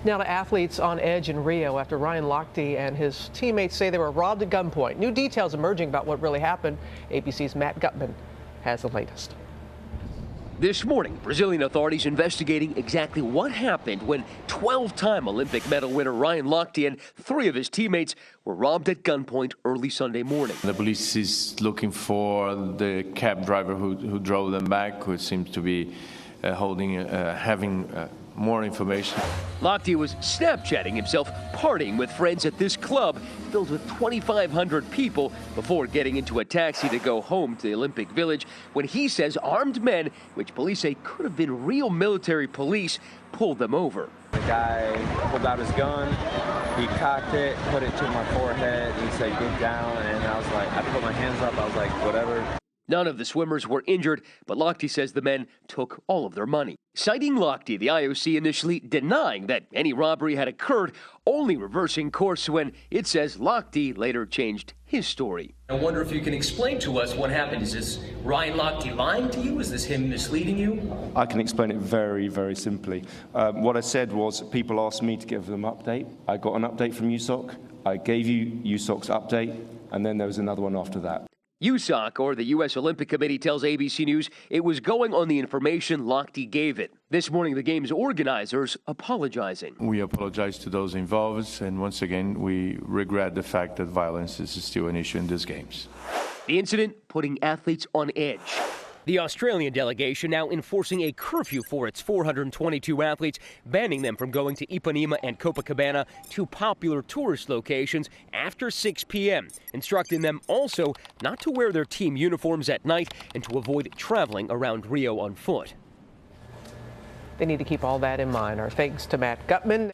Now to athletes on edge in Rio after Ryan Lochte and his teammates say they were robbed at gunpoint. New details emerging about what really happened. ABC's Matt Gutman has the latest. This morning, Brazilian authorities investigating exactly what happened when 12-time Olympic medal winner Ryan Lochte and 3 of his teammates were robbed at gunpoint early Sunday morning. The police is looking for the cab driver who drove them back, who seems to be having more information. Lochte was Snapchatting himself partying with friends at this club filled with 2,500 people before getting into a taxi to go home to the Olympic Village when he says armed men, which police say could have been real military police, pulled them over. The guy pulled out his gun, he cocked it, put it to my forehead, and he said, "Get down," and I was like, I put my hands up, I was like, whatever. None of the swimmers were injured, but Lochte says the men took all of their money. Citing Lochte, the IOC initially denying that any robbery had occurred, only reversing course when it says Lochte later changed his story. I wonder if you can explain to us what happened. Is this Ryan Lochte lying to you? Is this him misleading you? I can explain it very, very simply. What I said was people asked me to give them an update. I got an update from USOC. I gave you USOC's update, and then there was another one after that. USOC, or the U.S. Olympic Committee, tells ABC News it was going on the information Lochte gave it. This morning, the game's organizers apologizing. We apologize to those involved, and once again, we regret the fact that violence is still an issue in these games. The incident putting athletes on edge. The Australian delegation now enforcing a curfew for its 422 athletes, banning them from going to Ipanema and Copacabana, 2 popular tourist locations, after 6 p.m., instructing them also not to wear their team uniforms at night and to avoid traveling around Rio on foot. They need to keep all that in mind. Our thanks to Matt Gutman.